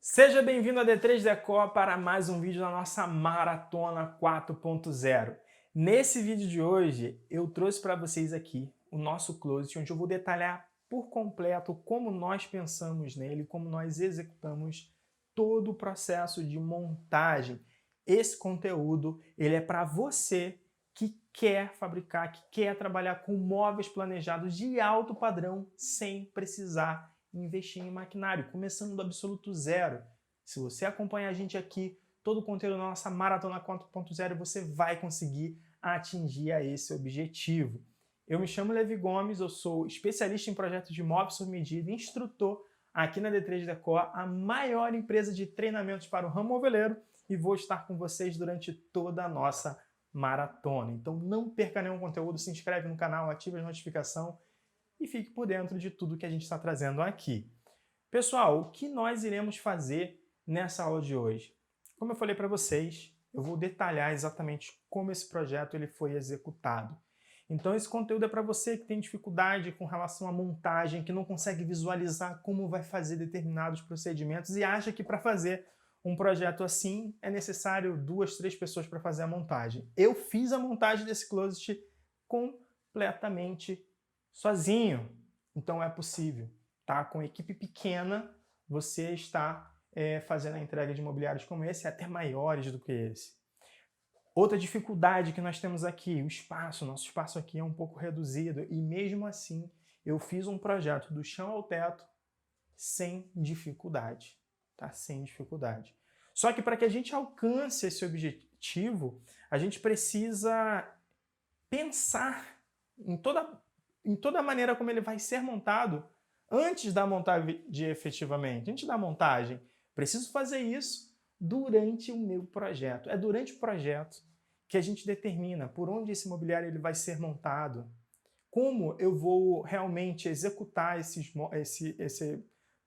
Seja bem-vindo a D3 Decor para mais um vídeo da nossa Maratona 4.0. Nesse vídeo de hoje, eu trouxe para vocês aqui o nosso closet, onde eu vou detalhar por completo como nós pensamos nele, como nós executamos todo o processo de montagem. Esse conteúdo ele é para você que quer fabricar, que quer trabalhar com móveis planejados de alto padrão sem precisar investir em maquinário, começando do absoluto zero. Se você acompanha a gente aqui, todo o conteúdo da nossa Maratona 4.0, você vai conseguir atingir a esse objetivo. Eu me chamo Levi Gomes, eu sou especialista em projetos de móveis sob medida, instrutor aqui na D3 Decor, a maior empresa de treinamentos para o ramo moveleiro, e vou estar com vocês durante toda a nossa maratona. Então não perca nenhum conteúdo, se inscreve no canal, ative a notificação e fique por dentro de tudo que a gente está trazendo aqui. Pessoal, o que nós iremos fazer nessa aula de hoje? Como eu falei para vocês, eu vou detalhar exatamente como esse projeto ele foi executado. Então esse conteúdo é para você que tem dificuldade com relação à montagem, que não consegue visualizar como vai fazer determinados procedimentos e acha que para fazer um projeto assim é necessário 2, 3 pessoas para fazer a montagem. Eu fiz a montagem desse closet completamente sozinho, então é possível, tá? Com equipe pequena, você está fazendo a entrega de mobiliários como esse, até maiores do que esse. Outra dificuldade que nós temos aqui, o espaço. Nosso espaço aqui é um pouco reduzido e mesmo assim eu fiz um projeto do chão ao teto sem dificuldade, tá? Sem dificuldade. Só que para que a gente alcance esse objetivo, a gente precisa pensar em toda a maneira como ele vai ser montado antes da montagem efetivamente, antes da montagem. Preciso fazer isso durante o meu projeto. É durante o projeto que a gente determina por onde esse mobiliário ele vai ser montado, como eu vou realmente executar esse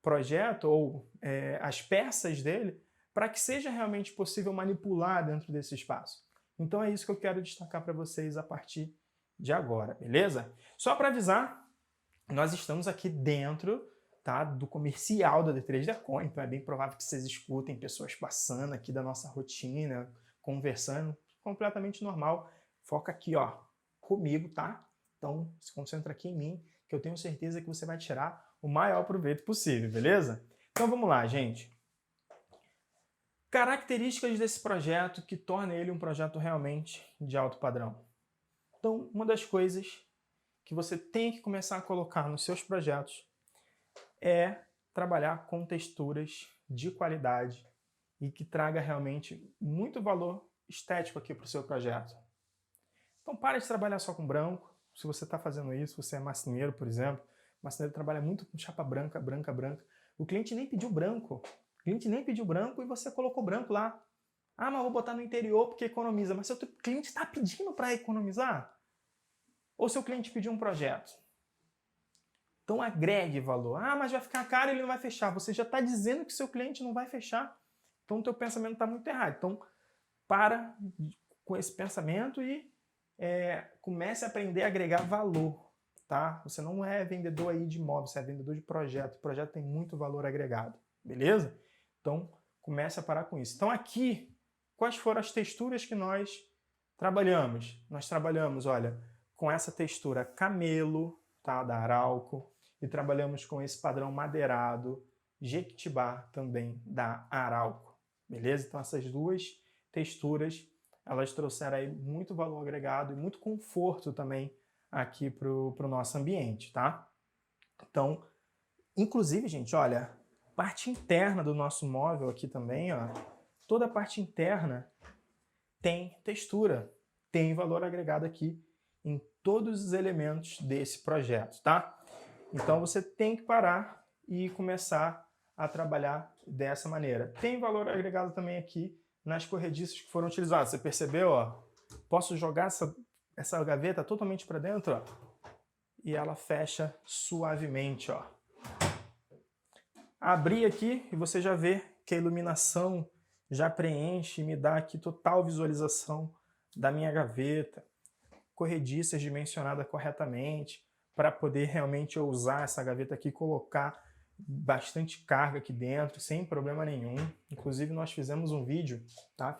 projeto ou as peças dele para que seja realmente possível manipular dentro desse espaço. Então é isso que eu quero destacar para vocês a partir de agora, beleza? Só para avisar, nós estamos aqui dentro, tá, do comercial da D3 Decor, então é bem provável que vocês escutem pessoas passando aqui da nossa rotina, conversando, completamente normal. Foca aqui, ó, comigo, tá? Então se concentra aqui em mim, que eu tenho certeza que você vai tirar o maior proveito possível, beleza? Então vamos lá, gente. Características desse projeto que torna ele um projeto realmente de alto padrão. Então, uma das coisas que você tem que começar a colocar nos seus projetos é trabalhar com texturas de qualidade e que traga realmente muito valor estético aqui para o seu projeto. Então para de trabalhar só com branco. Se você está fazendo isso, você é marceneiro, por exemplo, o marceneiro trabalha muito com chapa branca, branca, branca. O cliente nem pediu branco. O cliente nem pediu branco e você colocou branco lá. Ah, mas vou botar no interior porque economiza. Mas seu cliente está pedindo para economizar? Ou seu cliente pediu um projeto? Então agregue valor. Ah, mas vai ficar caro e ele não vai fechar. Você já está dizendo que seu cliente não vai fechar. Então o teu pensamento está muito errado. Então para com esse pensamento e comece a aprender a agregar valor. Tá? Você não é vendedor aí de imóveis, você é vendedor de projeto. O projeto tem muito valor agregado. Beleza? Então comece a parar com isso. Então aqui, quais foram as texturas que nós trabalhamos? Nós trabalhamos, olha, com essa textura camelo, tá, da Arauco, e trabalhamos com esse padrão madeirado Jequitibá também da Arauco, beleza? Então essas duas texturas, elas trouxeram aí muito valor agregado e muito conforto também aqui pro nosso ambiente, tá? Então, inclusive, gente, olha, parte interna do nosso móvel aqui também, ó, toda a parte interna tem textura, tem valor agregado aqui em todos os elementos desse projeto, tá? Então você tem que parar e começar a trabalhar dessa maneira. Tem valor agregado também aqui nas corrediças que foram utilizadas. Você percebeu, ó? Posso jogar essa gaveta totalmente para dentro, ó, e ela fecha suavemente, ó. Abri aqui e você já vê que a iluminação já preenche e me dá aqui total visualização da minha gaveta. Corrediças dimensionadas corretamente para poder realmente eu usar essa gaveta aqui e colocar bastante carga aqui dentro, sem problema nenhum. Inclusive nós fizemos um vídeo, tá?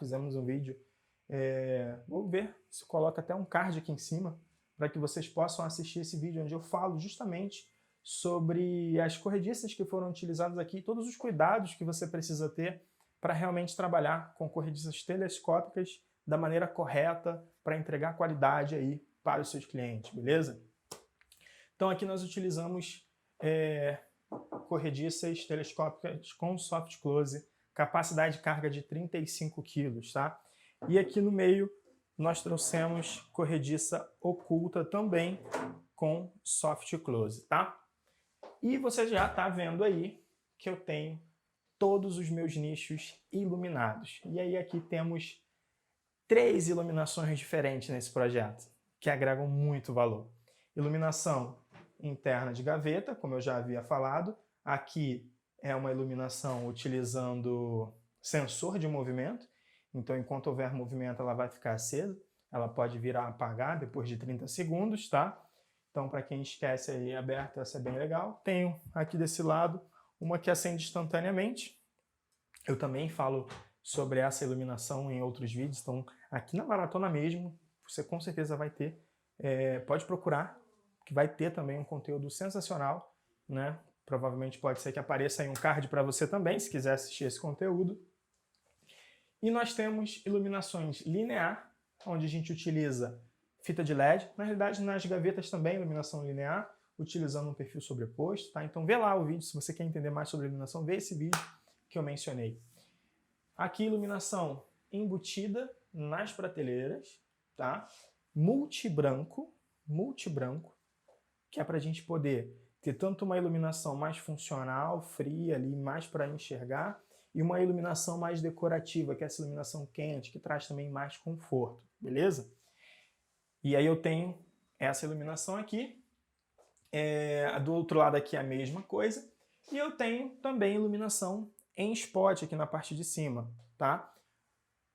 Vou ver se coloca até um card aqui em cima, para que vocês possam assistir esse vídeo, onde eu falo justamente sobre as corrediças que foram utilizadas aqui, todos os cuidados que você precisa ter para realmente trabalhar com corrediças telescópicas da maneira correta para entregar qualidade aí para os seus clientes, beleza? Então aqui nós utilizamos corrediças telescópicas com soft close, capacidade de carga de 35 kg, tá? E aqui no meio nós trouxemos corrediça oculta também com soft close, tá? E você já está vendo aí que eu tenho todos os meus nichos iluminados. E aí aqui temos 3 iluminações diferentes nesse projeto, que agregam muito valor. Iluminação interna de gaveta, como eu já havia falado. Aqui é uma iluminação utilizando sensor de movimento. Então, enquanto houver movimento, ela vai ficar acesa. Ela pode virar a apagar depois de 30 segundos, tá? Então, para quem esquece aí aberto, essa é bem legal. Tenho aqui desse lado uma que acende instantaneamente. Eu também falo sobre essa iluminação em outros vídeos. Então, aqui na maratona mesmo, você com certeza vai ter. Pode procurar, que vai ter também um conteúdo sensacional, né? Provavelmente pode ser que apareça aí um card para você também, se quiser assistir esse conteúdo. E nós temos iluminações linear, onde a gente utiliza fita de LED. Na realidade, nas gavetas também, iluminação linear, utilizando um perfil sobreposto, tá? Então vê lá o vídeo, se você quer entender mais sobre iluminação, vê esse vídeo que eu mencionei. Aqui, iluminação embutida nas prateleiras, tá? Multibranco, que é para a gente poder ter tanto uma iluminação mais funcional, fria ali, mais para enxergar, e uma iluminação mais decorativa, que é essa iluminação quente, que traz também mais conforto, beleza? E aí eu tenho essa iluminação aqui, do outro lado aqui a mesma coisa, e eu tenho também iluminação em spot aqui na parte de cima, tá?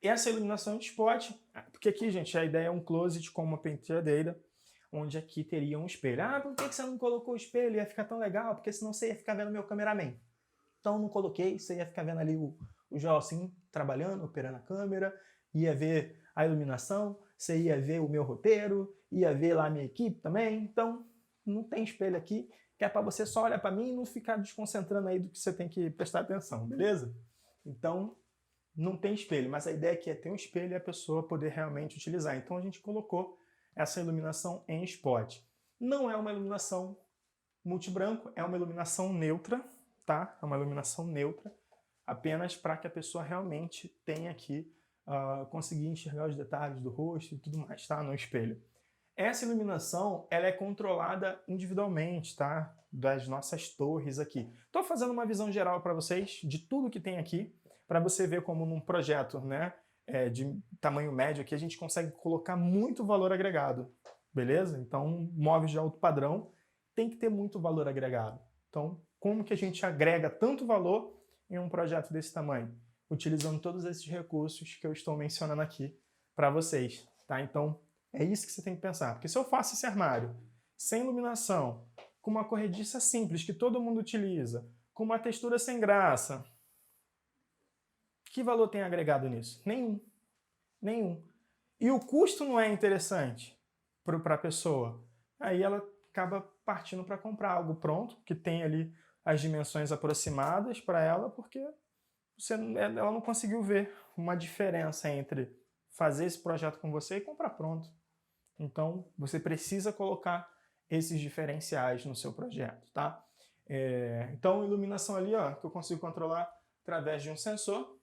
Essa iluminação de spot, porque aqui, gente, a ideia é um closet com uma penteadeira, onde aqui teria um espelho. Ah, por que você não colocou o espelho? Ia ficar tão legal, porque senão você ia ficar vendo meu cameraman. Então não coloquei, você ia ficar vendo ali o Joel assim, trabalhando, operando a câmera, ia ver a iluminação, você ia ver o meu roteiro, ia ver lá a minha equipe também. Então não tem espelho aqui, que é para você só olhar para mim e não ficar desconcentrando aí do que você tem que prestar atenção, beleza? Então não tem espelho, mas a ideia aqui é ter um espelho e a pessoa poder realmente utilizar. Então a gente colocou essa iluminação em spot. Não é uma iluminação multibranco, é uma iluminação neutra, tá? É uma iluminação neutra, apenas para que a pessoa realmente tenha aqui, conseguir enxergar os detalhes do rosto e tudo mais, tá? No espelho. Essa iluminação, ela é controlada individualmente, tá? Das nossas torres aqui. Estou fazendo uma visão geral para vocês de tudo que tem aqui, para você ver como num projeto, né, de tamanho médio aqui, a gente consegue colocar muito valor agregado, beleza? Então, móveis de alto padrão tem que ter muito valor agregado. Então, como que a gente agrega tanto valor em um projeto desse tamanho? Utilizando todos esses recursos que eu estou mencionando aqui para vocês, tá? Então, é isso que você tem que pensar. Porque se eu faço esse armário sem iluminação, com uma corrediça simples que todo mundo utiliza, com uma textura sem graça, que valor tem agregado nisso? Nenhum. Nenhum. E o custo não é interessante para a pessoa. Aí ela acaba partindo para comprar algo pronto, que tem ali as dimensões aproximadas para ela, porque ela não conseguiu ver uma diferença entre fazer esse projeto com você e comprar pronto. Então, você precisa colocar esses diferenciais no seu projeto, tá? Então, iluminação ali, ó, que eu consigo controlar através de um sensor,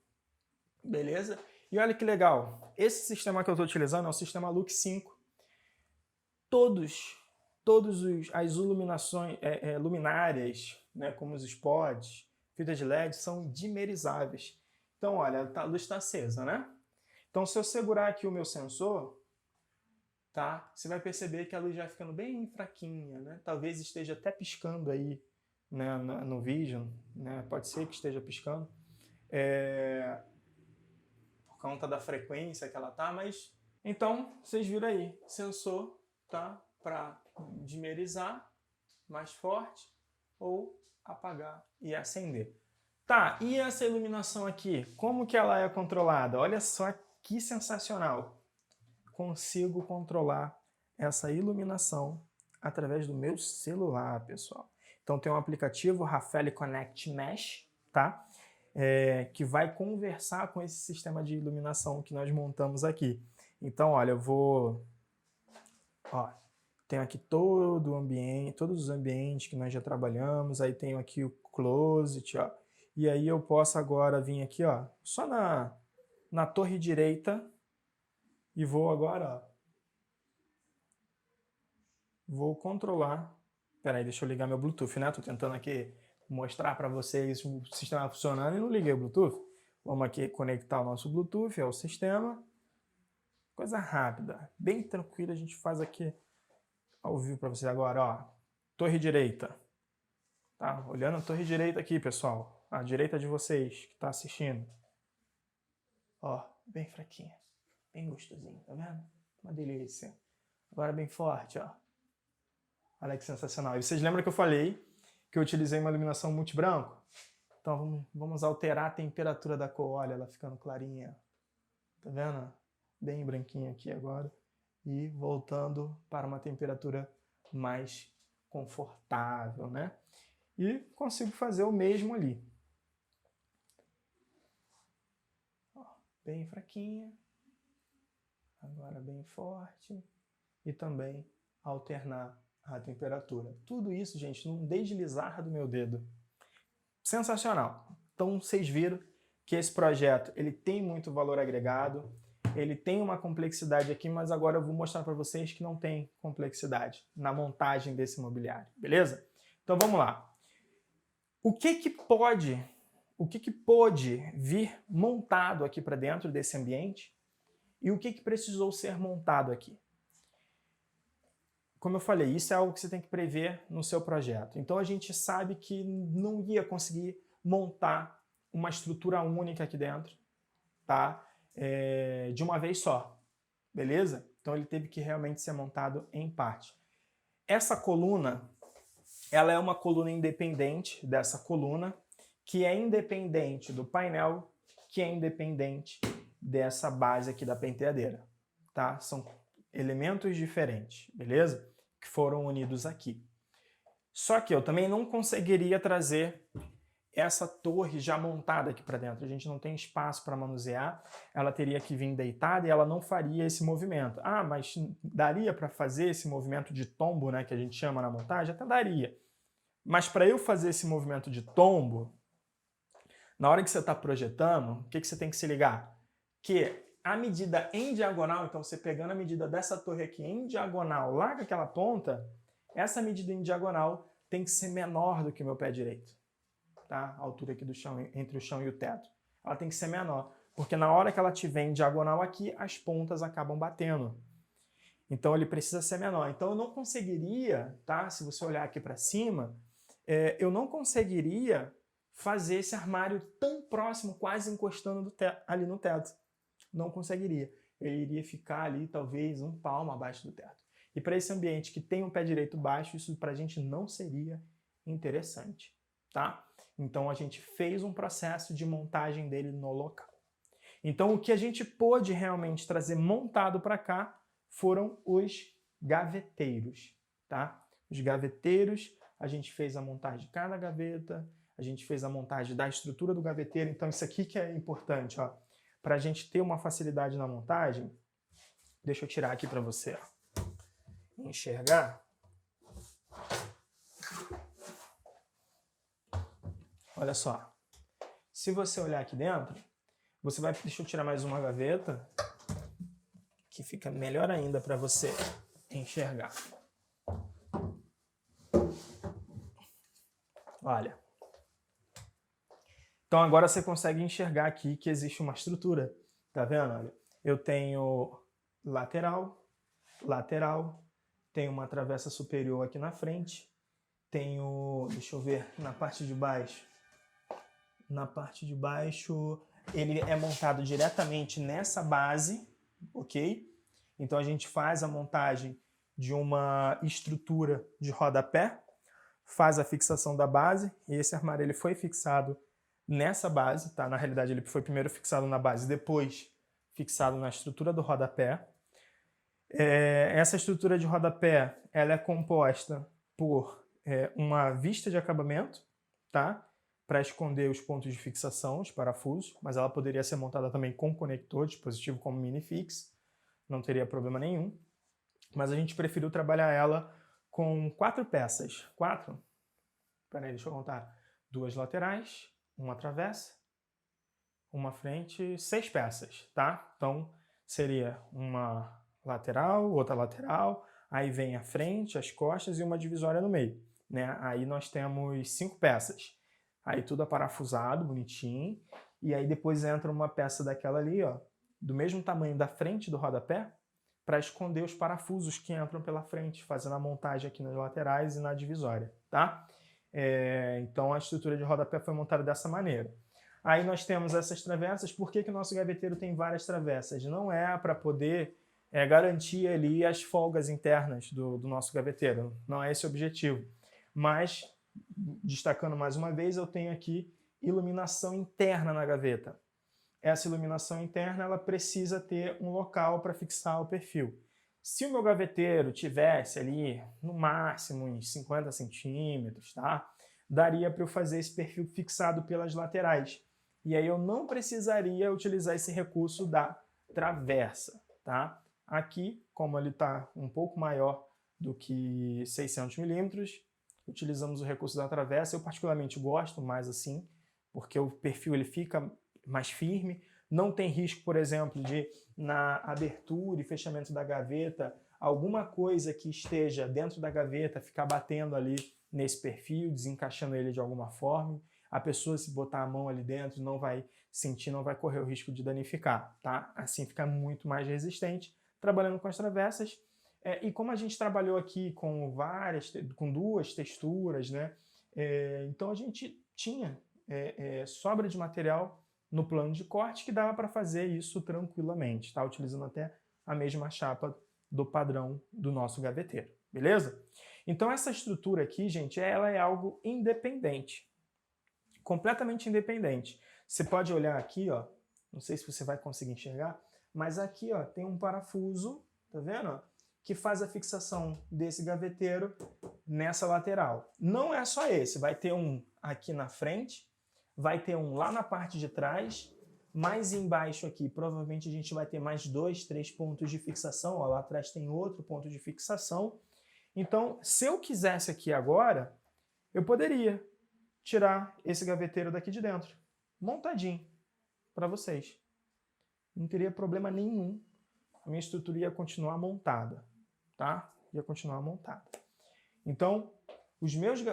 beleza? E olha que legal, esse sistema que eu estou utilizando é o sistema Lux 5. Todas as iluminações, luminárias, né, como os spots, fitas de LED, são dimerizáveis. Então, olha, a luz está acesa, né? Então, se eu segurar aqui o meu sensor, tá? Você vai perceber que a luz vai ficando bem fraquinha, né? Talvez esteja até piscando aí, né, no vídeo, né? Pode ser que esteja piscando, por conta da frequência que ela tá, mas... Então, vocês viram aí, sensor, tá? Para dimerizar, mais forte, ou apagar e acender. Tá, e essa iluminação aqui? Como que ela é controlada? Olha só que sensacional. Consigo controlar essa iluminação através do meu celular, pessoal. Então tem um aplicativo, Rafale Connect Mesh, tá? Que vai conversar com esse sistema de iluminação que nós montamos aqui. Então, olha, eu vou... Ó, tenho aqui todo o ambiente, todos os ambientes que nós já trabalhamos, aí tenho aqui o Closet, ó. E aí eu posso agora vir aqui, ó, só na torre direita e vou agora, ó, vou controlar. Espera aí, deixa eu ligar meu Bluetooth, né? Tô tentando aqui mostrar para vocês o sistema funcionando e não liguei o Bluetooth. Vamos aqui conectar o nosso Bluetooth ao sistema. Coisa rápida, bem tranquila, a gente faz aqui ao vivo para vocês agora, ó. Torre direita. Tá? Olhando a torre direita aqui, pessoal. A direita de vocês que tá assistindo. Ó, bem fraquinha. Bem gostosinho, tá vendo? Uma delícia. Agora bem forte, ó. Olha que sensacional. E vocês lembram que eu falei que eu utilizei uma iluminação multibranco? Então vamos alterar a temperatura da cor. Olha, ela ficando clarinha. Tá vendo? Bem branquinha aqui agora. E voltando para uma temperatura mais confortável, né? E consigo fazer o mesmo ali. Ó, bem fraquinha. Agora bem forte. E também alternar a temperatura. Tudo isso, gente, num deslizar do meu dedo. Sensacional! Então, vocês viram que esse projeto ele tem muito valor agregado, ele tem uma complexidade aqui, mas agora eu vou mostrar para vocês que não tem complexidade na montagem desse mobiliário, beleza? Então, vamos lá. O que pode vir montado aqui para dentro desse ambiente e o que precisou ser montado aqui? Como eu falei, isso é algo que você tem que prever no seu projeto. Então a gente sabe que não ia conseguir montar uma estrutura única aqui dentro, tá? De uma vez só, beleza? Então ele teve que realmente ser montado em parte. Essa coluna, ela é uma coluna independente dessa coluna, que é independente do painel, que é independente dessa base aqui da penteadeira, tá? São elementos diferentes, beleza? Que foram unidos aqui. Só que eu também não conseguiria trazer essa torre já montada aqui para dentro. A gente não tem espaço para manusear, ela teria que vir deitada e ela não faria esse movimento. Ah, mas daria para fazer esse movimento de tombo, né, que a gente chama na montagem? Até daria. Mas para eu fazer esse movimento de tombo, na hora que você está projetando, o que você tem que se ligar? Que a medida em diagonal, então você pegando a medida dessa torre aqui em diagonal, lá com aquela ponta, essa medida em diagonal tem que ser menor do que o meu pé direito. Tá? A altura aqui do chão, entre o chão e o teto. Ela tem que ser menor, porque na hora que ela estiver em diagonal aqui, as pontas acabam batendo. Então ele precisa ser menor. Então eu não conseguiria, tá? Se você olhar aqui para cima, eu não conseguiria fazer esse armário tão próximo, quase encostando ali no teto. Não conseguiria. Ele iria ficar ali talvez um palmo abaixo do teto. E para esse ambiente que tem um pé direito baixo, isso para a gente não seria interessante, tá? Então a gente fez um processo de montagem dele no local. Então o que a gente pôde realmente trazer montado para cá foram os gaveteiros, tá? Os gaveteiros, a gente fez a montagem de cada gaveta, a gente fez a montagem da estrutura do gaveteiro. Então isso aqui que é importante, ó. Para a gente ter uma facilidade na montagem, deixa eu tirar aqui para você enxergar. Olha só, se você olhar aqui dentro, você vai... Deixa eu tirar mais uma gaveta, que fica melhor ainda para você enxergar. Olha. Então agora você consegue enxergar aqui que existe uma estrutura. Tá vendo? Olha, eu tenho lateral, tenho uma travessa superior aqui na frente, tenho, deixa eu ver, na parte de baixo, ele é montado diretamente nessa base, ok? Então a gente faz a montagem de uma estrutura de rodapé, faz a fixação da base, e esse armário ele foi fixado nessa base, tá? Na realidade ele foi primeiro fixado na base, depois fixado na estrutura do rodapé. Essa estrutura de rodapé ela é composta por uma vista de acabamento, tá? Para esconder os pontos de fixação, os parafusos, mas ela poderia ser montada também com conector, dispositivo como Minifix, não teria problema nenhum. Mas a gente preferiu trabalhar ela com 4 peças. 4? Peraí, deixa eu contar. 2 laterais, uma travessa, uma frente, 6 peças, tá? Então, seria uma lateral, outra lateral, aí vem a frente, as costas e uma divisória no meio, né? Aí nós temos 5 peças. Aí tudo aparafusado, bonitinho, e aí depois entra uma peça daquela ali, ó, do mesmo tamanho da frente do rodapé, para esconder os parafusos que entram pela frente, fazendo a montagem aqui nas laterais e na divisória, tá? Então a estrutura de rodapé foi montada dessa maneira. Aí nós temos essas travessas. Por que o nosso gaveteiro tem várias travessas? Não é para poder garantir ali as folgas internas do nosso gaveteiro, não é esse o objetivo. Mas, destacando mais uma vez, eu tenho aqui iluminação interna na gaveta. Essa iluminação interna ela precisa ter um local para fixar o perfil. Se o meu gaveteiro tivesse ali, no máximo, uns 50 centímetros, tá? Daria para eu fazer esse perfil fixado pelas laterais. E aí eu não precisaria utilizar esse recurso da travessa, tá? Aqui, como ele está um pouco maior do que 600 milímetros, utilizamos o recurso da travessa. Eu particularmente gosto mais assim, porque o perfil ele fica mais firme, não tem risco, por exemplo, de na abertura e fechamento da gaveta, alguma coisa que esteja dentro da gaveta ficar batendo ali nesse perfil, desencaixando ele de alguma forma. A pessoa, se botar a mão ali dentro, não vai sentir, não vai correr o risco de danificar, tá? Assim fica muito mais resistente, trabalhando com as travessas. E como a gente trabalhou aqui com com 2 texturas, né? Então a gente tinha sobra de material no plano de corte que dava para fazer isso tranquilamente, tá? Utilizando até a mesma chapa do padrão do nosso gaveteiro, beleza? Então essa estrutura aqui, gente, ela é algo independente, completamente independente. Você pode olhar aqui, ó, não sei se você vai conseguir enxergar, mas aqui, ó, tem um parafuso, tá vendo? Que faz a fixação desse gaveteiro nessa lateral. Não é só esse, vai ter um aqui na frente, vai ter um lá na parte de trás, mais embaixo aqui provavelmente a gente vai ter mais 2, 3 pontos de fixação, ó, lá atrás tem outro ponto de fixação. Então, se eu quisesse aqui agora, eu poderia tirar esse gaveteiro daqui de dentro, montadinho, para vocês. Não teria problema nenhum, a minha estrutura ia continuar montada, tá? Ia continuar montada. Então, os meus...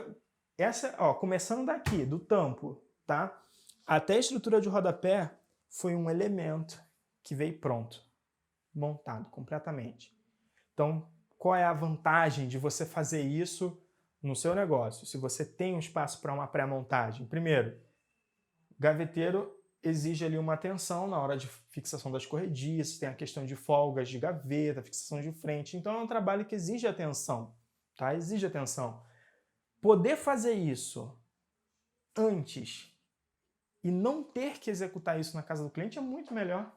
começando daqui, do tampo, tá? Até a estrutura de rodapé foi um elemento que veio pronto, montado completamente. Então, qual é a vantagem de você fazer isso no seu negócio? Se você tem um espaço para uma pré-montagem, primeiro, gaveteiro exige ali uma atenção na hora de fixação das corrediças, tem a questão de folgas de gaveta, fixação de frente, então é um trabalho que exige atenção, tá? Exige atenção. Poder fazer isso antes e não ter que executar isso na casa do cliente é muito melhor.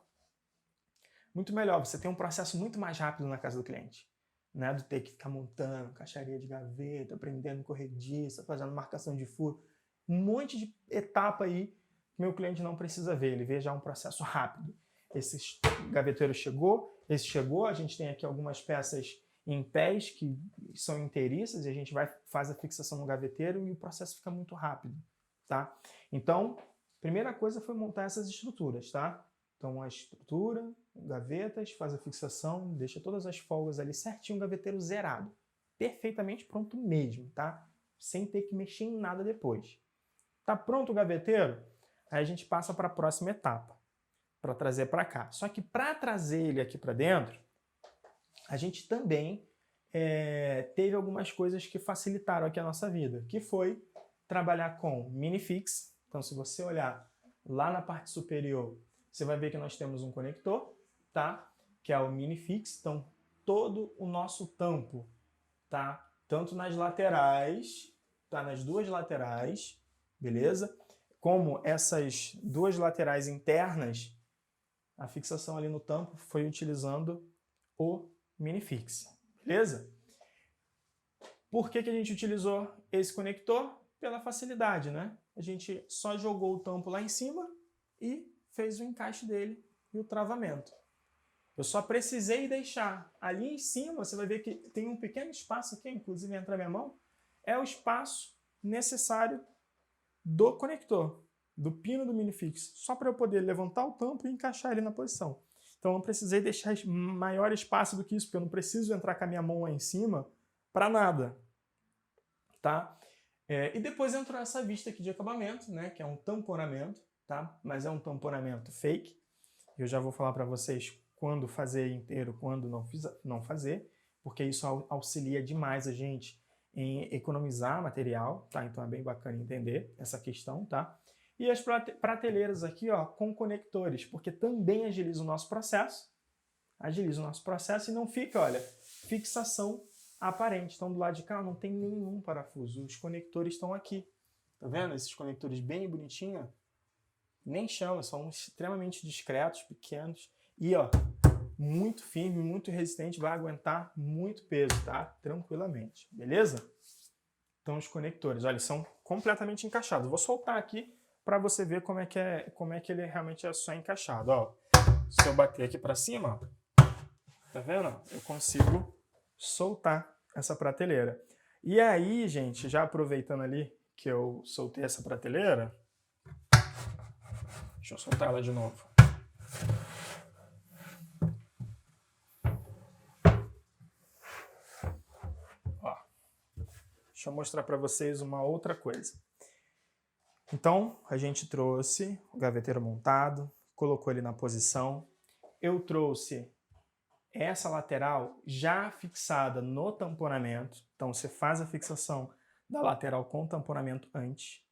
Muito melhor, você tem um processo muito mais rápido na casa do cliente, né? Do ter que ficar montando caixaria de gaveta, prendendo corrediça, fazendo marcação de furo, um monte de etapa aí que meu cliente não precisa ver, ele vê já um processo rápido. Esse gaveteiro chegou, esse chegou, a gente tem aqui algumas peças em pés que são inteiriças e a gente faz a fixação no gaveteiro e o processo fica muito rápido, tá? Então, primeira coisa foi montar essas estruturas, tá? Então a estrutura, gavetas, faz a fixação, deixa todas as folgas ali certinho, o gaveteiro zerado. Perfeitamente pronto mesmo, tá? Sem ter que mexer em nada depois. Tá pronto o gaveteiro? Aí a gente passa para a próxima etapa, para trazer para cá. Só que para trazer ele aqui para dentro, a gente também teve algumas coisas que facilitaram aqui a nossa vida, que foi trabalhar com Minifix. Então, se você olhar lá na parte superior, você vai ver que nós temos um conector, tá? Que é o Minifix. Então, todo o nosso tampo, tá? Tanto nas laterais, está nas duas laterais, beleza? Como essas duas laterais internas, a fixação ali no tampo foi utilizando o minifix, beleza? Por que a gente utilizou esse conector? Pela facilidade, né? A gente só jogou o tampo lá em cima e fez o encaixe dele e o travamento. Eu só precisei deixar ali em cima, você vai ver que tem um pequeno espaço aqui, inclusive entra a minha mão, é o espaço necessário do conector, do pino do minifix, só para eu poder levantar o tampo e encaixar ele na posição. Então eu não precisei deixar maior espaço do que isso, porque eu não preciso entrar com a minha mão lá em cima para nada, tá? E depois entrou essa vista aqui de acabamento, né, que é um tamponamento, tá? Mas é um tamponamento fake. Eu já vou falar para vocês quando fazer inteiro, quando não fazer, porque isso auxilia demais a gente em economizar material, tá? Então é bem bacana entender essa questão, tá? E as prateleiras aqui, ó, com conectores, porque também agiliza o nosso processo, e não fica, olha, fixação aparente. Então do lado de cá não tem nenhum parafuso, os conectores estão aqui, tá vendo? Esses conectores bem bonitinhos, nem chama, são extremamente discretos, pequenos, e ó, muito firme, muito resistente, vai aguentar muito peso, tá? Tranquilamente, beleza? Então os conectores, olha, são completamente encaixados. Vou soltar aqui para você ver como é que ele realmente é só encaixado, ó. Se eu bater aqui para cima, ó, tá vendo? Eu consigo soltar essa prateleira. E aí, gente, já aproveitando ali que eu soltei essa prateleira, deixa eu soltar ela de novo. Ó, deixa eu mostrar para vocês uma outra coisa. Então, a gente trouxe o gaveteiro montado, colocou ele na posição. Eu trouxe essa lateral já fixada no tamponamento. Então, você faz a fixação da lateral com tamponamento antes.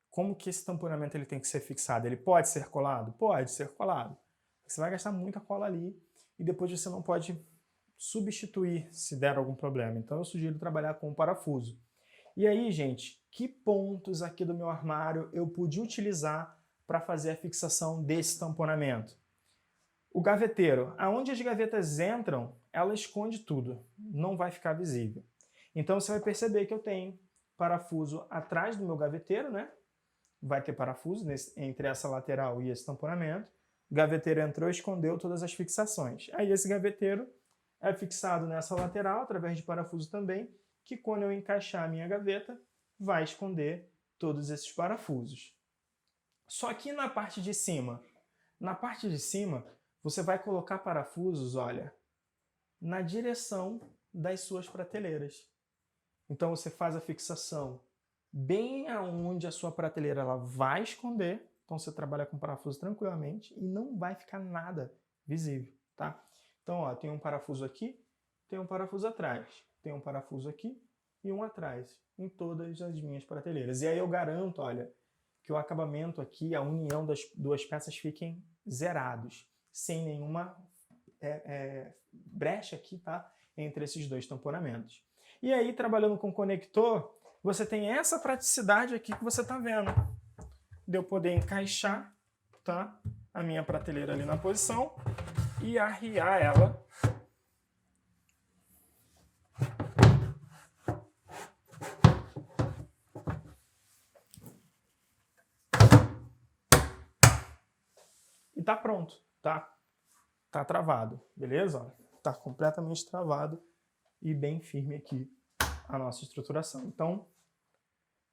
Como que esse tamponamento ele tem que ser fixado? Ele pode ser colado? Pode ser colado. Você vai gastar muita cola ali e depois você não pode substituir se der algum problema. Então, eu sugiro trabalhar com parafuso. E aí, gente, que pontos aqui do meu armário eu pude utilizar para fazer a fixação desse tamponamento? O gaveteiro, aonde as gavetas entram, ela esconde tudo, não vai ficar visível. Então você vai perceber que eu tenho parafuso atrás do meu gaveteiro, né? Vai ter parafuso entre essa lateral e esse tamponamento. O gaveteiro entrou e escondeu todas as fixações. Aí esse gaveteiro é fixado nessa lateral, através de parafuso também, que quando eu encaixar a minha gaveta, vai esconder todos esses parafusos. Só que na parte de cima, você vai colocar parafusos, olha, na direção das suas prateleiras. Então você faz a fixação bem aonde a sua prateleira ela vai esconder. Então você trabalha com parafuso tranquilamente e não vai ficar nada visível, tá? Então, ó, tem um parafuso aqui, tem um parafuso atrás, tem um parafuso aqui e um atrás, em todas as minhas prateleiras. E aí eu garanto, olha, que o acabamento aqui, a união das duas peças fiquem zerados, sem nenhuma brecha aqui, tá? Entre esses dois tamponamentos. E aí, trabalhando com conector, você tem essa praticidade aqui que você está vendo. De eu poder encaixar, tá? A minha prateleira ali na posição e arriar ela e tá pronto, tá? Tá travado, beleza? Tá completamente travado e bem firme aqui a nossa estruturação. Então,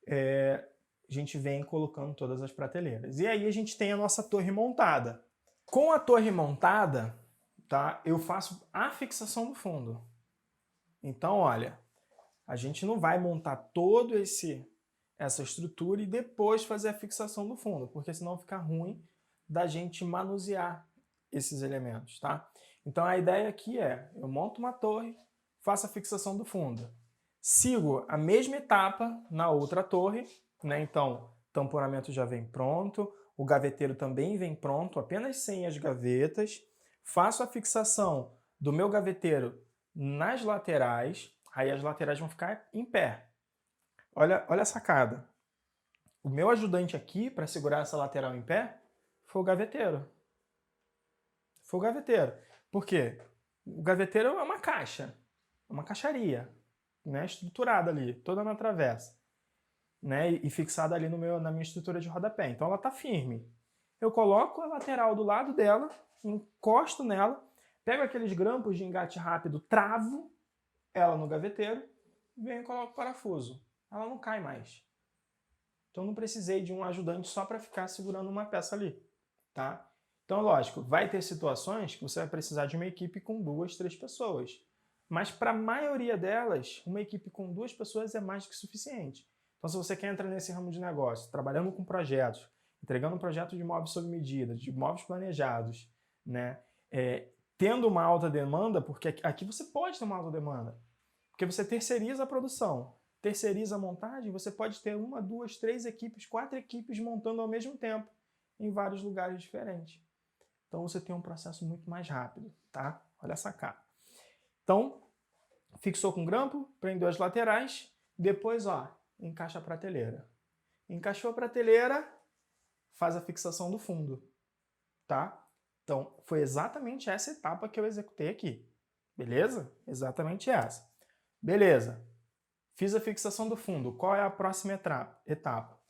a gente vem colocando todas as prateleiras. E aí a gente tem a nossa torre montada. Com a torre montada, tá? Eu faço a fixação do fundo. Então, olha, a gente não vai montar todo essa estrutura e depois fazer a fixação do fundo, porque senão fica ruim da gente manusear esses elementos, tá? Então a ideia aqui é, eu monto uma torre, faço a fixação do fundo. Sigo a mesma etapa na outra torre, né? Então, o tamponamento já vem pronto, o gaveteiro também vem pronto, apenas sem as gavetas. Faço a fixação do meu gaveteiro nas laterais, aí as laterais vão ficar em pé. olha a sacada. O meu ajudante aqui, para segurar essa lateral em pé, foi o gaveteiro. Foi o gaveteiro. Por quê? O gaveteiro é uma caixa, uma caixaria, né, estruturada ali, toda na travessa, né, e fixada ali na minha estrutura de rodapé. Então ela está firme. Eu coloco a lateral do lado dela, encosto nela, pego aqueles grampos de engate rápido, travo ela no gaveteiro, venho e coloco o parafuso. Ela não cai mais. Então não precisei de um ajudante só para ficar segurando uma peça ali, tá? Então, lógico, vai ter situações que você vai precisar de uma equipe com 2, 3 pessoas. Mas para a maioria delas, uma equipe com 2 pessoas é mais do que suficiente. Então, se você quer entrar nesse ramo de negócio, trabalhando com projetos, entregando um projeto de móveis sob medida, de móveis planejados, né? Tendo uma alta demanda, porque aqui você pode ter uma alta demanda, porque você terceiriza a produção, terceiriza a montagem, você pode ter 1, 2, 3 equipes, 4 equipes montando ao mesmo tempo em vários lugares diferentes. Então você tem um processo muito mais rápido, tá? Olha a sacada. Então, fixou com grampo, prendeu as laterais, depois, ó, encaixa a prateleira. Encaixou a prateleira, faz a fixação do fundo, tá? Então, foi exatamente essa etapa que eu executei aqui, beleza? Exatamente essa. Beleza. Fiz a fixação do fundo. Qual é a próxima etapa?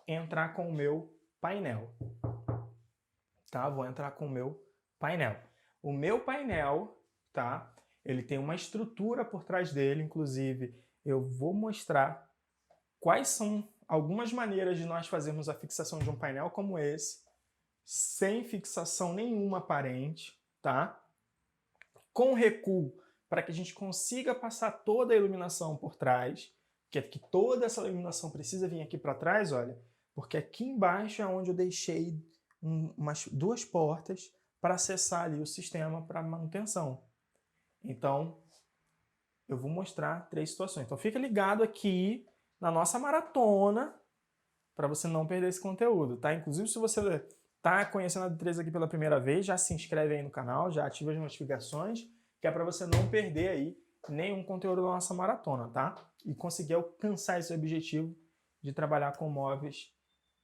Entrar com o meu painel. Tá? Vou entrar com o meu painel. O meu painel, tá? Ele tem uma estrutura por trás dele, inclusive eu vou mostrar quais são algumas maneiras de nós fazermos a fixação de um painel como esse, sem fixação nenhuma aparente, tá? Com recuo, para que a gente consiga passar toda a iluminação por trás, que toda essa iluminação precisa vir aqui para trás, olha, porque aqui embaixo é onde eu deixei umas 2 portas para acessar ali o sistema para manutenção. Então, eu vou mostrar 3 situações. Então, fica ligado aqui na nossa maratona para você não perder esse conteúdo, tá? Inclusive, se você está conhecendo a D3 aqui pela primeira vez, já se inscreve aí no canal, já ativa as notificações, que é para você não perder aí nenhum conteúdo da nossa maratona, tá? E conseguir alcançar esse objetivo de trabalhar com móveis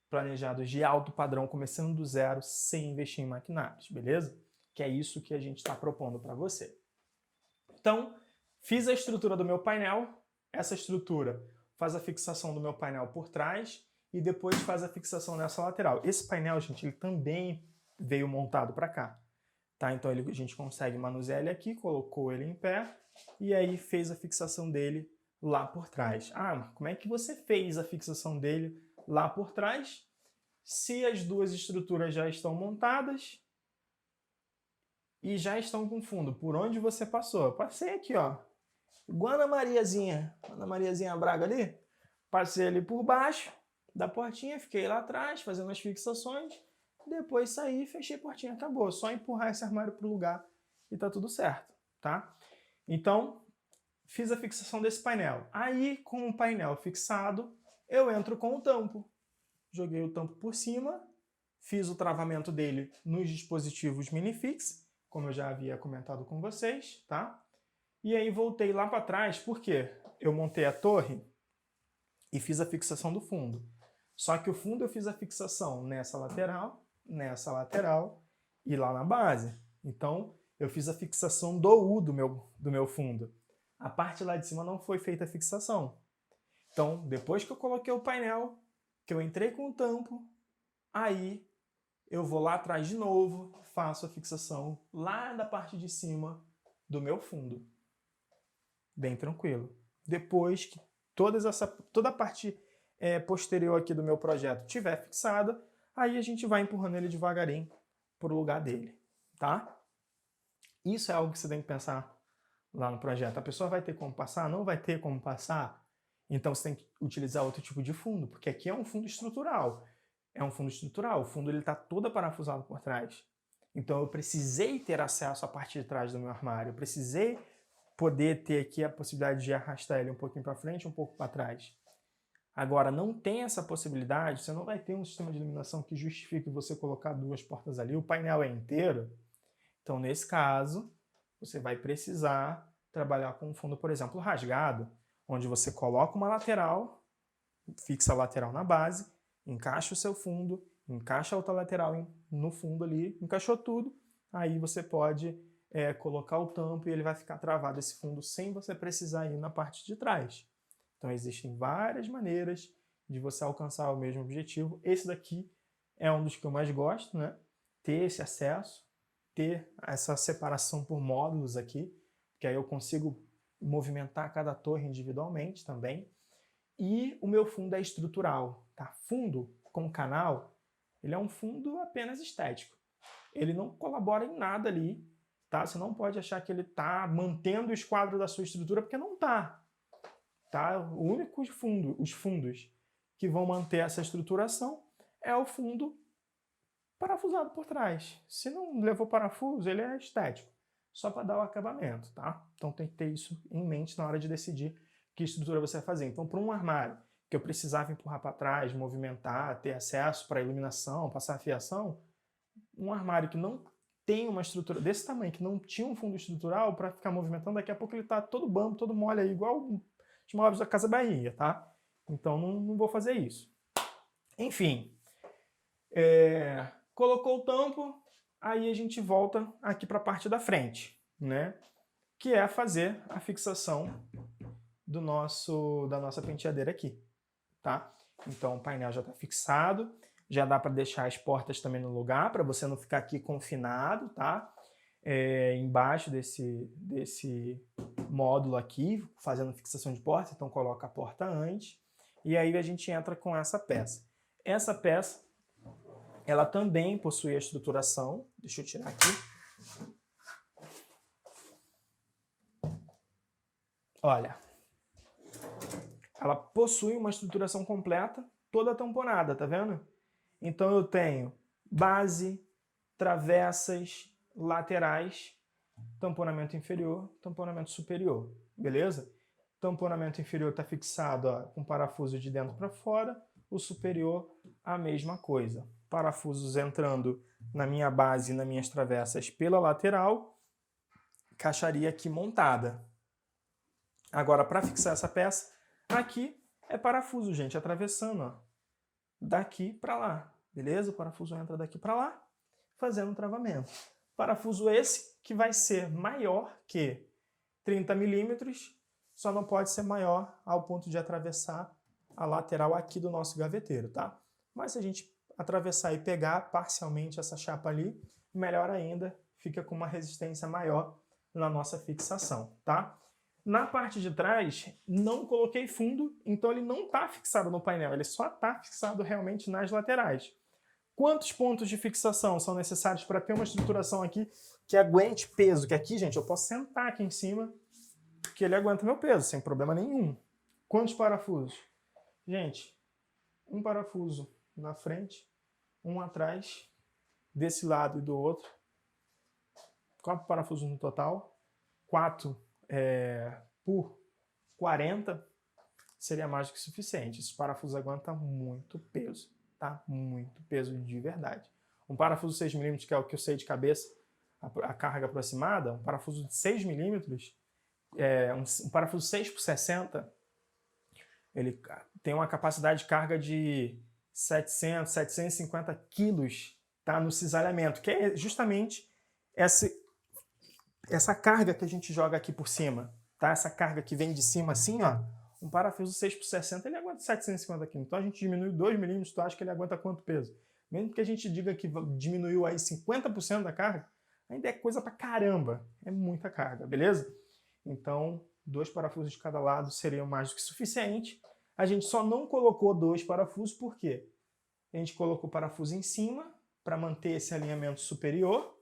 planejados de alto padrão, começando do zero, sem investir em maquinários, beleza? Que é isso que a gente está propondo para você. Então, fiz a estrutura do meu painel, essa estrutura faz a fixação do meu painel por trás e depois faz a fixação nessa lateral. Esse painel, gente, ele também veio montado para cá, tá? Então a gente consegue manusear ele aqui, colocou ele em pé e aí fez a fixação dele lá por trás. Ah, como é que você fez a fixação dele lá por trás? Se as 2 estruturas já estão montadas e já estão com fundo, por onde você passou? Eu passei aqui, ó, igual a Ana Mariazinha Braga ali, passei ali por baixo da portinha, fiquei lá atrás fazendo as fixações, depois saí, fechei a portinha, acabou. Só empurrar esse armário para o lugar e tá tudo certo, tá? Então, fiz a fixação desse painel. Aí, com o painel fixado, eu entro com o tampo. Joguei o tampo por cima, fiz o travamento dele nos dispositivos Minifix, como eu já havia comentado com vocês, tá? E aí voltei lá para trás, porque eu montei a torre e fiz a fixação do fundo. Só que o fundo eu fiz a fixação nessa lateral e lá na base. Então, eu fiz a fixação do U do meu fundo. A parte lá de cima não foi feita a fixação. Então, depois que eu coloquei o painel, que eu entrei com o tampo, aí eu vou lá atrás de novo, faço a fixação lá da parte de cima do meu fundo. Bem tranquilo. Depois que toda a parte posterior aqui do meu projeto estiver fixada, aí a gente vai empurrando ele devagarinho para o lugar dele, tá? Isso é algo que você tem que pensar lá no projeto. A pessoa vai ter como passar? Não vai ter como passar? Então você tem que utilizar outro tipo de fundo, porque aqui é um fundo estrutural. É um fundo estrutural, o fundo está todo parafusado por trás. Então eu precisei ter acesso à parte de trás do meu armário, eu precisei poder ter aqui a possibilidade de arrastar ele um pouquinho para frente, um pouco para trás. Agora, não tem essa possibilidade, você não vai ter um sistema de iluminação que justifique você colocar 2 portas ali, o painel é inteiro. Então, nesse caso, você vai precisar trabalhar com um fundo, por exemplo, rasgado, onde você coloca uma lateral fixa a lateral na base, encaixa o seu fundo, encaixa a outra lateral no fundo ali, encaixou tudo, aí você pode colocar o tampo e ele vai ficar travado esse fundo sem você precisar ir na parte de trás. Então existem várias maneiras de você alcançar o mesmo objetivo. Esse daqui é um dos que eu mais gosto, né? Ter esse acesso, ter essa separação por módulos aqui, que aí eu consigo movimentar cada torre individualmente também. E o meu fundo é estrutural, tá? Fundo com canal, ele é um fundo apenas estético. Ele não colabora em nada ali, tá? Você não pode achar que ele está mantendo o esquadro da sua estrutura, porque não está. Tá? O único fundo, os fundos que vão manter essa estruturação é o fundo parafusado por trás. Se não levou parafuso, ele é estético, só para dar o acabamento, tá? Então tem que ter isso em mente na hora de decidir que estrutura você vai fazer. Então, para um armário que eu precisava empurrar para trás, movimentar, ter acesso para iluminação, passar fiação, um armário que não tem uma estrutura desse tamanho, que não tinha um fundo estrutural para ficar movimentando, daqui a pouco ele está todo bambo, todo mole aí, igual os móveis da Casa Bahia, tá? Então não vou fazer isso. Enfim, colocou o tampo, aí a gente volta aqui para a parte da frente, né? Que é fazer a fixação da nossa penteadeira aqui, tá? Então o painel já está fixado, já dá para deixar as portas também no lugar, para você não ficar aqui confinado, tá? Embaixo desse módulo aqui, fazendo fixação de porta, então coloca a porta antes, e aí a gente entra com essa peça. Essa peça, ela também possui a estruturação, deixa eu tirar aqui. Olha, ela possui uma estruturação completa, toda tamponada, tá vendo? Então eu tenho base, travessas, laterais, tamponamento inferior, tamponamento superior, beleza? Tamponamento inferior está fixado com parafuso de dentro para fora, o superior a mesma coisa. Parafusos entrando na minha base e nas minhas travessas pela lateral, caixaria aqui montada. Agora, para fixar essa peça, aqui é parafuso, gente, atravessando, ó, daqui para lá, beleza? O parafuso entra daqui para lá, fazendo um travamento. Parafuso esse que vai ser maior que 30 milímetros, só não pode ser maior ao ponto de atravessar a lateral aqui do nosso gaveteiro, tá? Mas se a gente atravessar e pegar parcialmente essa chapa ali, melhor ainda, fica com uma resistência maior na nossa fixação, tá? Na parte de trás, não coloquei fundo, então ele não está fixado no painel, ele só está fixado realmente nas laterais. Quantos pontos de fixação são necessários para ter uma estruturação aqui que aguente peso? Que aqui, gente, eu posso sentar aqui em cima, que ele aguenta meu peso, sem problema nenhum. Quantos parafusos? Gente, um parafuso na frente, um atrás, desse lado e do outro. 4 parafusos no total. 4 por 40 seria mais do que suficiente. Esse parafuso aguenta muito peso, tá? Muito peso de verdade. Um parafuso 6mm, que é o que eu sei de cabeça, a carga aproximada, um parafuso de 6mm, um parafuso 6x60, ele tem uma capacidade de carga de 700, 750 quilos, tá? No cisalhamento, que é justamente essa carga que a gente joga aqui por cima, tá? Essa carga que vem de cima assim, ó, um parafuso 6x60, ele aguenta 750 kg. Então a gente diminui 2 milímetros, tu acha que ele aguenta quanto peso? Mesmo que a gente diga que diminuiu aí 50% da carga, ainda é coisa pra caramba. É muita carga, beleza? Então, 2 parafusos de cada lado seriam mais do que suficiente. A gente só não colocou 2 parafusos, por quê? A gente colocou parafuso em cima para manter esse alinhamento superior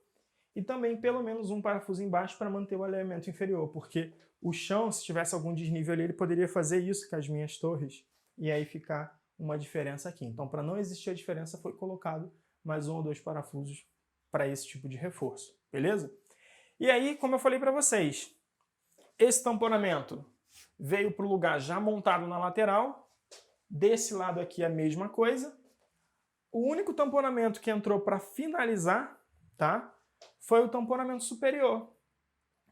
e também pelo menos um parafuso embaixo para manter o alinhamento inferior, porque o chão, se tivesse algum desnível ali, ele poderia fazer isso com as minhas torres e aí ficar uma diferença aqui. Então, para não existir a diferença, foi colocado mais 1 ou 2 parafusos para esse tipo de reforço, beleza? E aí, como eu falei para vocês, esse tamponamento veio para o lugar já montado na lateral, desse lado aqui a mesma coisa. O único tamponamento que entrou para finalizar, tá? Foi o tamponamento superior.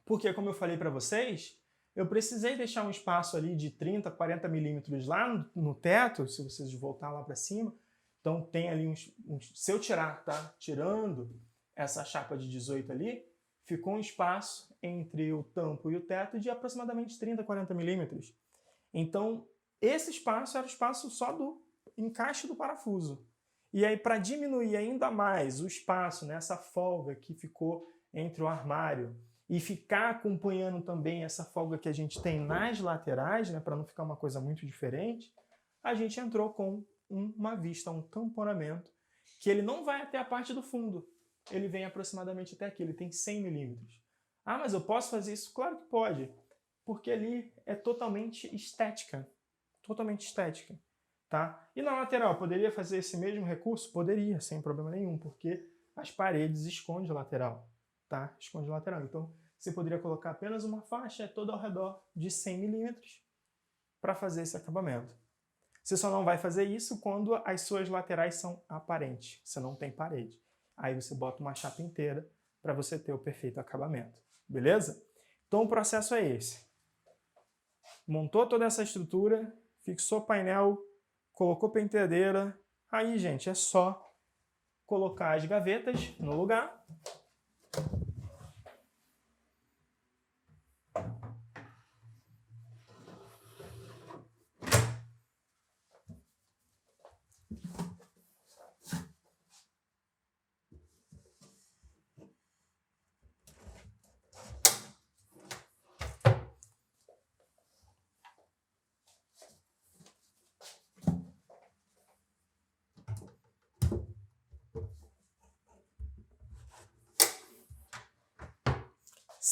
Porque, como eu falei para vocês, eu precisei deixar um espaço ali de 30, 40 milímetros lá no teto, se vocês voltar lá para cima. Então tem ali se eu tirar, tá? Tirando essa chapa de 18 ali, ficou um espaço entre o tampo e o teto de aproximadamente 30, 40 milímetros. Então esse espaço era o espaço só do encaixe do parafuso. E aí, para diminuir ainda mais o espaço, né, essa folga que ficou entre o armário, e ficar acompanhando também essa folga que a gente tem nas laterais, né, para não ficar uma coisa muito diferente, a gente entrou com uma vista, um tamponamento, que ele não vai até a parte do fundo, ele vem aproximadamente até aqui, ele tem 100 milímetros. Ah, mas eu posso fazer isso? Claro que pode, porque ali é totalmente estética, tá? E na lateral, poderia fazer esse mesmo recurso? Poderia, sem problema nenhum, porque as paredes escondem a lateral, tá? Esconde a lateral. Então, você poderia colocar apenas uma faixa toda ao redor de 100 milímetros para fazer esse acabamento. Você só não vai fazer isso quando as suas laterais são aparentes, você não tem parede. Aí você bota uma chapa inteira para você ter o perfeito acabamento, beleza? Então o processo é esse. Montou toda essa estrutura, fixou o painel, colocou penteadeira, aí, gente, é só colocar as gavetas no lugar.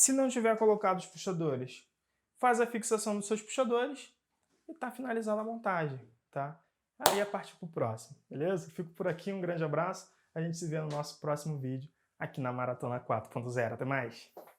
Se não tiver colocado os puxadores, faz a fixação dos seus puxadores e está finalizada a montagem, tá? Aí é partir para o próximo, beleza? Fico por aqui, um grande abraço, a gente se vê no nosso próximo vídeo aqui na Maratona 4.0. Até mais!